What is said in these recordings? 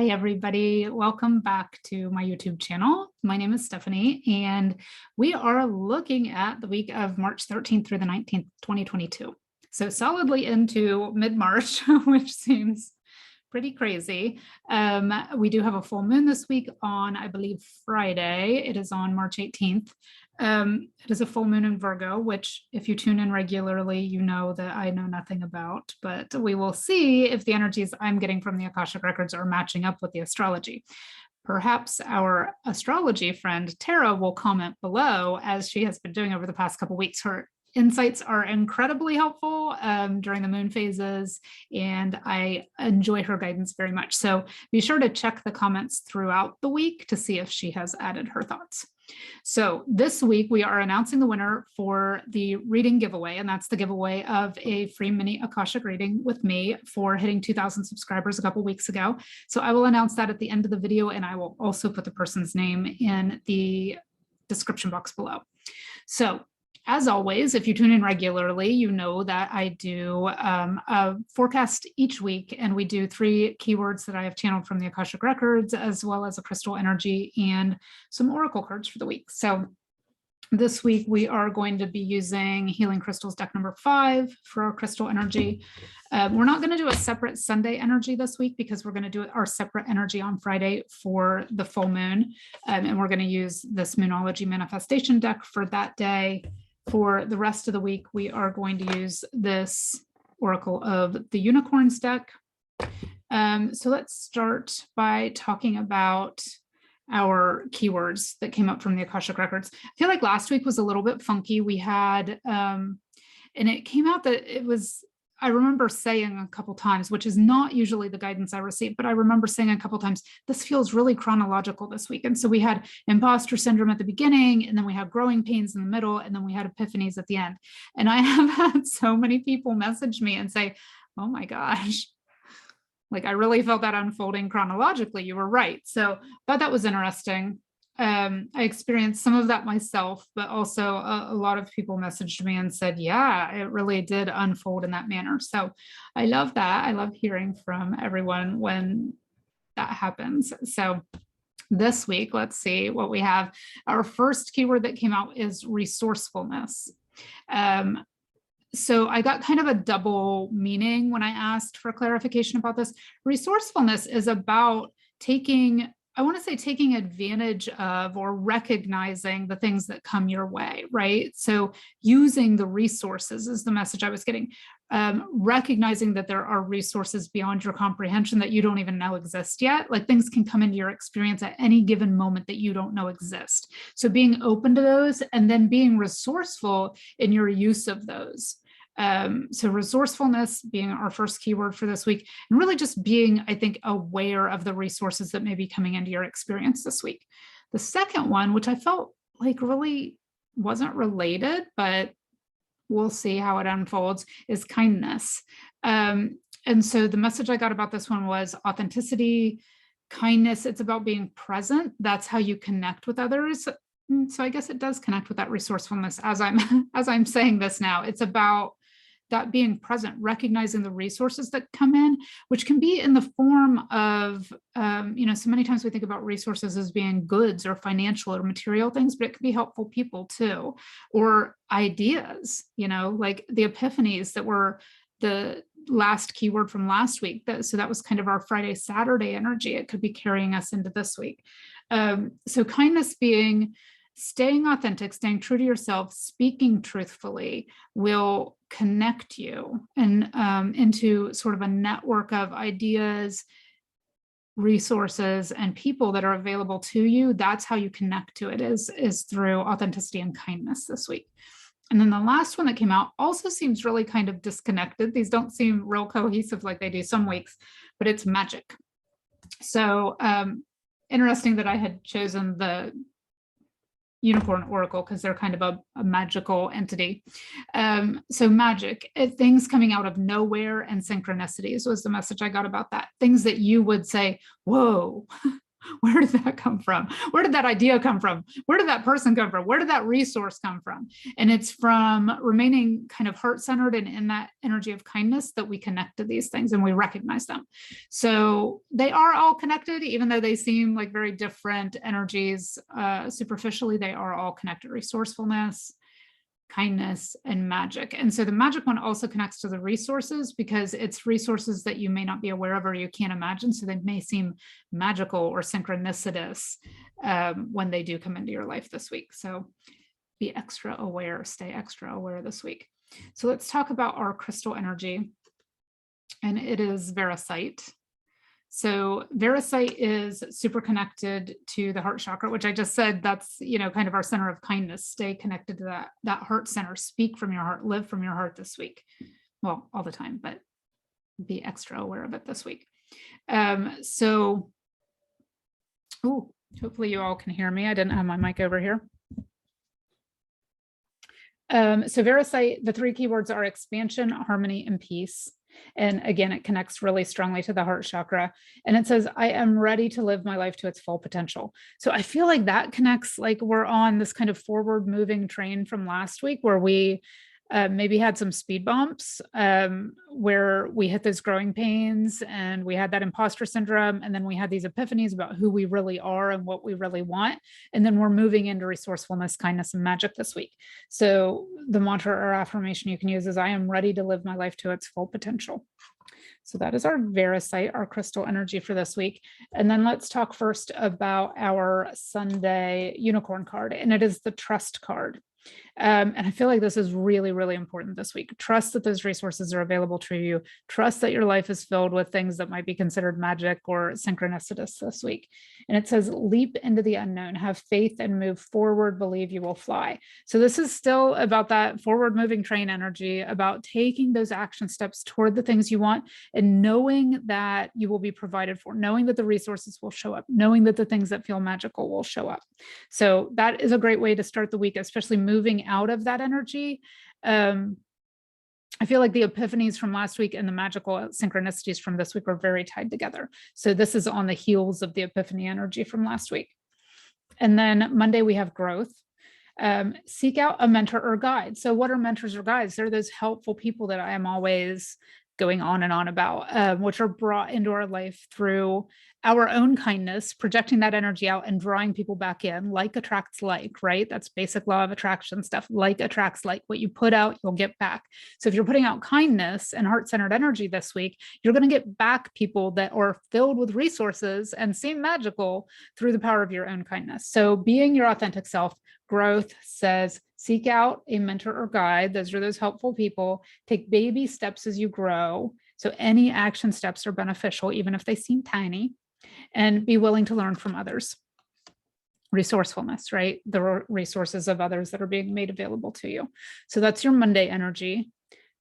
Hi, everybody. Welcome back to my YouTube channel. My name is Stephanie, and we are looking at the week of March 13th through the 19th, 2022. So solidly into mid-March, which seems pretty crazy. We do have a full moon this week on, I believe, Friday. It is on March 18th. It is a full moon in Virgo, which if you tune in regularly, you know that I know nothing about, but we will see if the energies I'm getting from the Akashic records are matching up with the astrology. Perhaps our astrology friend, Tara, will comment below, as she has been doing over the past couple of weeks. Her insights are incredibly helpful during the moon phases, and I enjoy her guidance very much. So be sure to check the comments throughout the week to see if she has added her thoughts. So this week we are announcing the winner for the reading giveaway, and that's the giveaway of a free mini Akashic reading with me for hitting 2,000 subscribers a couple weeks ago. So I will announce that at the end of the video, and I will also put the person's name in the description box below. So as always, if you tune in regularly, you know that I do a forecast each week, and we do 3 keywords that I have channeled from the Akashic records, as well as a crystal energy and some oracle cards for the week. So this week we are going to be using Healing Crystals deck number 5 for our crystal energy. We're not going to do a separate Sunday energy this week because we're going to do our separate energy on Friday for the full moon. And we're going to use this Moonology Manifestation Deck for that day. For the rest of the week, we are going to use this Oracle of the Unicorns deck. So let's start by talking about our keywords that came up from the Akashic records. I feel like last week was a little bit funky. We had, and it came out that it was, I remember saying a couple times, which is not usually the guidance I receive, but I remember saying a couple times, this feels really chronological this week. And so we had imposter syndrome at the beginning, and then we had growing pains in the middle, and then we had epiphanies at the end. And I have had so many people message me and say, oh my gosh, like I really felt that unfolding chronologically. You were right. So I thought that was interesting. I experienced some of that myself, but also a lot of people messaged me and said, yeah, it really did unfold in that manner. So I love that. I love hearing from everyone when that happens. So this week, let's see what we have. Our first keyword that came out is resourcefulness. So I got kind of a double meaning when I asked for clarification about this. Resourcefulness is about taking advantage of or recognizing the things that come your way, right? So using the resources is the message I was getting. Recognizing that there are resources beyond your comprehension that you don't even know exist yet. Like things can come into your experience at any given moment that you don't know exist. So being open to those and then being resourceful in your use of those. So resourcefulness being our first keyword for this week, and really just being, I think, aware of the resources that may be coming into your experience this week. The second one, which I felt like really wasn't related, but we'll see how it unfolds, is kindness. And so the message I got about this one was authenticity, kindness. It's about being present. That's how you connect with others. So I guess it does connect with that resourcefulness as I'm saying this now. It's about that being present, recognizing the resources that come in, which can be in the form of, so many times we think about resources as being goods or financial or material things, but it can be helpful people too, or ideas, like the epiphanies that were the last keyword from last week. So that was kind of our Friday, Saturday energy. It could be carrying us into this week. So kindness being staying authentic, staying true to yourself, speaking truthfully will connect you and into sort of a network of ideas, resources, and people that are available to you. That's how you connect to it is through authenticity and kindness this week. And then the last one that came out also seems really kind of disconnected. These don't seem real cohesive like they do some weeks, but it's magic. So interesting that I had chosen the Unicorn Oracle because they're kind of a magical entity. So magic, things coming out of nowhere, and synchronicities was the message I got about that. Things that you would say, whoa, Where did that come from? Where did that idea come from? Where did that person come from? Where did that resource come from? And it's from remaining kind of heart-centered and in that energy of kindness that we connect to these things and we recognize them. So they are all connected, even though they seem like very different energies. Superficially, they are all connected. Resourcefulness, kindness, and magic. And so the magic one also connects to the resources because it's resources that you may not be aware of or you can't imagine. So they may seem magical or synchronicitous when they do come into your life this week. So be extra aware, stay extra aware this week. So let's talk about our crystal energy. And it is Verisite. So Verisite is super connected to the heart chakra, which I just said, that's, kind of our center of kindness. Stay connected to that heart center, speak from your heart, live from your heart this week. Well, all the time, but be extra aware of it this week. Hopefully you all can hear me. I didn't have my mic over here. So Verisite, the 3 keywords are expansion, harmony, and peace. And again, it connects really strongly to the heart chakra. And it says, I am ready to live my life to its full potential. So I feel like that connects, like we're on this kind of forward moving train from last week where we maybe had some speed bumps where we hit those growing pains and we had that imposter syndrome. And then we had these epiphanies about who we really are and what we really want. And then we're moving into resourcefulness, kindness, and magic this week. So the mantra or affirmation you can use is, I am ready to live my life to its full potential. So that is our Verisite, our crystal energy for this week. And then let's talk first about our Sunday unicorn card, and it is the trust card. And I feel like this is really, really important this week. Trust that those resources are available to you. Trust that your life is filled with things that might be considered magic or synchronicitous this week. And it says, leap into the unknown, have faith and move forward, believe you will fly. So this is still about that forward moving train energy, about taking those action steps toward the things you want and knowing that you will be provided for, knowing that the resources will show up, knowing that the things that feel magical will show up. So that is a great way to start the week, especially moving out of that energy. I feel like the epiphanies from last week and the magical synchronicities from this week are very tied together. So this is on the heels of the epiphany energy from last week. And then Monday we have growth. Seek out a mentor or guide. So what are mentors or guides? They're those helpful people that I am always going on and on about, which are brought into our life through our own kindness, projecting that energy out and drawing people back in. Like attracts like, right? That's basic law of attraction stuff. Like attracts like. What you put out, you'll get back. So if you're putting out kindness and heart-centered energy this week, you're going to get back people that are filled with resources and seem magical through the power of your own kindness. So being your authentic self. Growth says, seek out a mentor or guide. Those are those helpful people. Take baby steps as you grow. So any action steps are beneficial, even if they seem tiny, and be willing to learn from others. Resourcefulness, right? The resources of others that are being made available to you. So that's your Monday energy.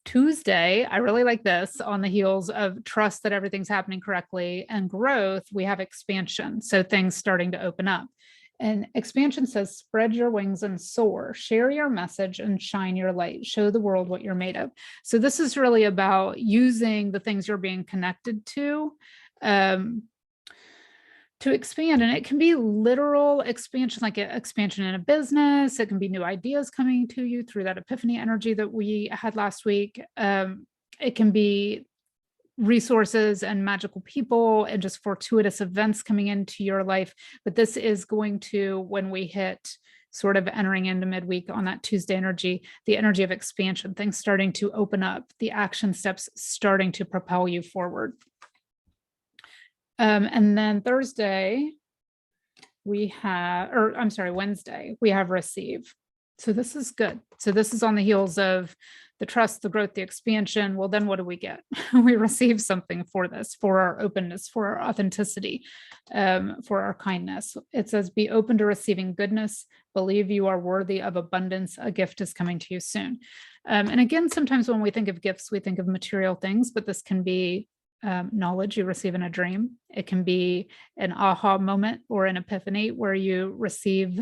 Tuesday, I really like this, on the heels of trust that everything's happening correctly and growth, we have expansion. So things starting to open up. And expansion says, spread your wings and soar, share your message and shine your light, show the world what you're made of. So this is really about using the things you're being connected to expand. And it can be literal expansion, like an expansion in a business. It can be new ideas coming to you through that epiphany energy that we had last week. It can be resources and magical people and just fortuitous events coming into your life. But this is going to, when we hit sort of entering into midweek on that Tuesday energy, the energy of expansion, things starting to open up, the action steps starting to propel you forward. And then Thursday, Wednesday, we have receive. So this is good. So this is on the heels of the trust, the growth, the expansion. Well, then what do we get? We receive something for this, for our openness, for our authenticity, for our kindness. It says, be open to receiving goodness, believe you are worthy of abundance. A gift is coming to you soon. And again, sometimes when we think of gifts, we think of material things, but this can be knowledge you receive in a dream. It can be an aha moment or an epiphany where you receive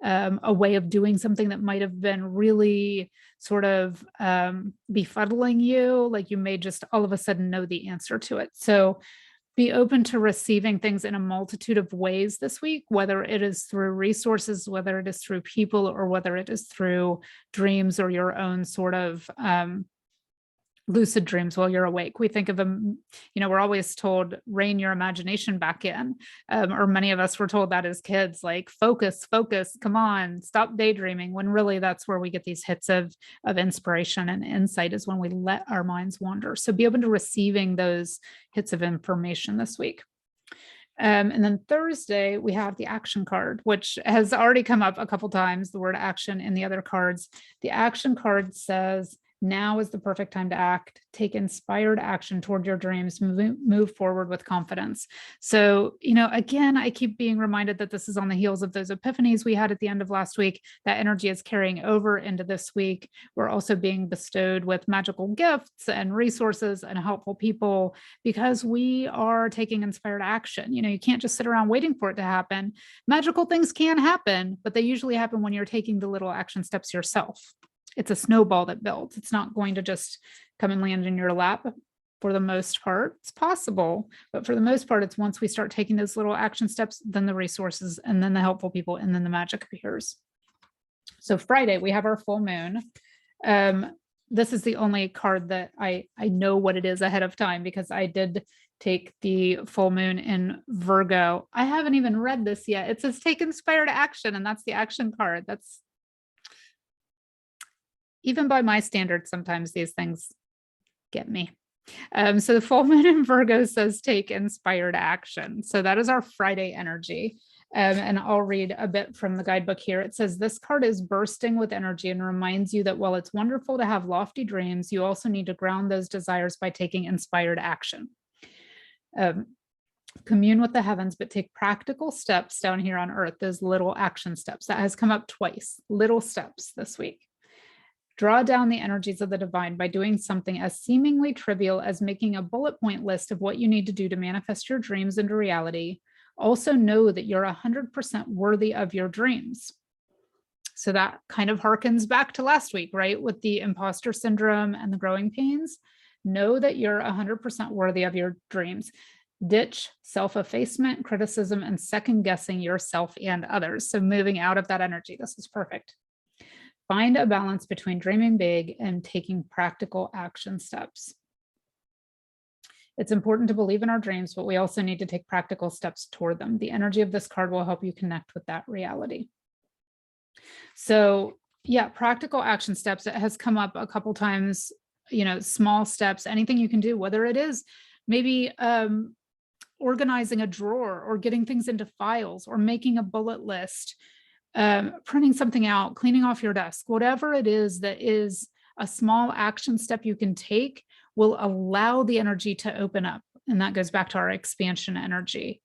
a way of doing something that might have been really sort of befuddling you, like you may just all of a sudden know the answer to it. So Be open to receiving things in a multitude of ways this week, whether it is through resources, whether it is through people, or whether it is through dreams or your own sort of lucid dreams while you're awake. We think of them, we're always told, rein your imagination back in. Or many of us were told that as kids, like focus, come on, stop daydreaming, when really that's where we get these hits of inspiration and insight, is when we let our minds wander. So be open to receiving those hits of information this week. And then Thursday, we have the action card, which has already come up a couple times, the word action in the other cards. The action card says, now is the perfect time to act. Take inspired action toward your dreams. Move forward with confidence. So, again, I keep being reminded that this is on the heels of those epiphanies we had at the end of last week. That energy is carrying over into this week. We're also being bestowed with magical gifts and resources and helpful people because we are taking inspired action. You can't just sit around waiting for it to happen. Magical things can happen, but they usually happen when you're taking the little action steps yourself. It's a snowball that builds. It's not going to just come and land in your lap for the most part. It's possible, but for the most part, it's once we start taking those little action steps, then the resources, and then the helpful people, and then the magic appears. So Friday, we have our full moon. This is the only card that I know what it is ahead of time because I did take the full moon in Virgo. I haven't even read this yet. It says take inspired action, and that's the action card. That's, even by my standards, sometimes these things get me. So the full moon in Virgo says take inspired action. So that is our Friday energy. And I'll read a bit from the guidebook here. It says, this card is bursting with energy and reminds you that while it's wonderful to have lofty dreams, you also need to ground those desires by taking inspired action. Commune with the heavens, but take practical steps down here on earth, those little action steps. That has come up twice, little steps this week. Draw down the energies of the divine by doing something as seemingly trivial as making a bullet point list of what you need to do to manifest your dreams into reality. Also know that you're 100% worthy of your dreams. So that kind of harkens back to last week, right? With the imposter syndrome and the growing pains. Know that you're 100% worthy of your dreams. Ditch self-effacement, criticism, and second-guessing yourself and others. So moving out of that energy, this is perfect. Find a balance between dreaming big and taking practical action steps. It's important to believe in our dreams, but we also need to take practical steps toward them. The energy of this card will help you connect with that reality. So yeah, practical action steps. It has come up a couple times, small steps, anything you can do, whether it is maybe organizing a drawer or getting things into files or making a bullet list, printing something out, cleaning off your desk, whatever it is that is a small action step you can take will allow the energy to open up. And that goes back to our expansion energy,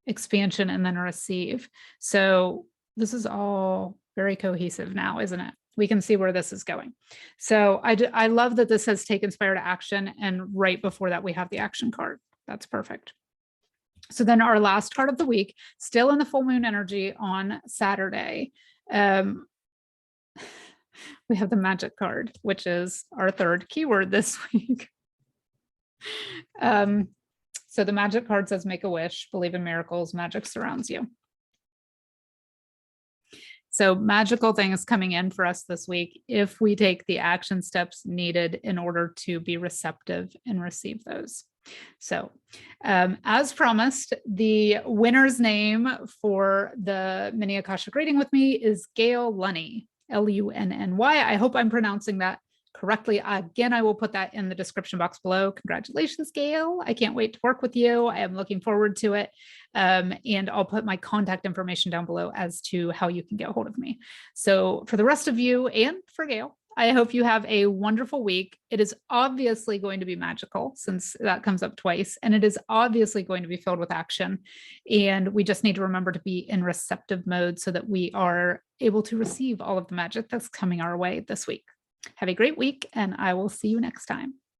expansion and then receive. So this is all very cohesive now, isn't it? We can see where this is going. So I love that this has take inspired action. And right before that, we have the action card. That's perfect. So then our last card of the week, still in the full moon energy on Saturday, we have the magic card, which is our third keyword this week. So the magic card says, make a wish, believe in miracles, magic surrounds you. So magical things coming in for us this week if we take the action steps needed in order to be receptive and receive those. So as promised, the winner's name for the mini Akashic reading with me is Gail Lunny, Lunny. I hope I'm pronouncing that correctly. Again, I will put that in the description box below. Congratulations, Gail. I can't wait to work with you. I am looking forward to it. And I'll put my contact information down below as to how you can get a hold of me. So for the rest of you and for Gail, I hope you have a wonderful week. It is obviously going to be magical since that comes up twice, and it is obviously going to be filled with action. And we just need to remember to be in receptive mode so that we are able to receive all of the magic that's coming our way this week. Have a great week, and I will see you next time.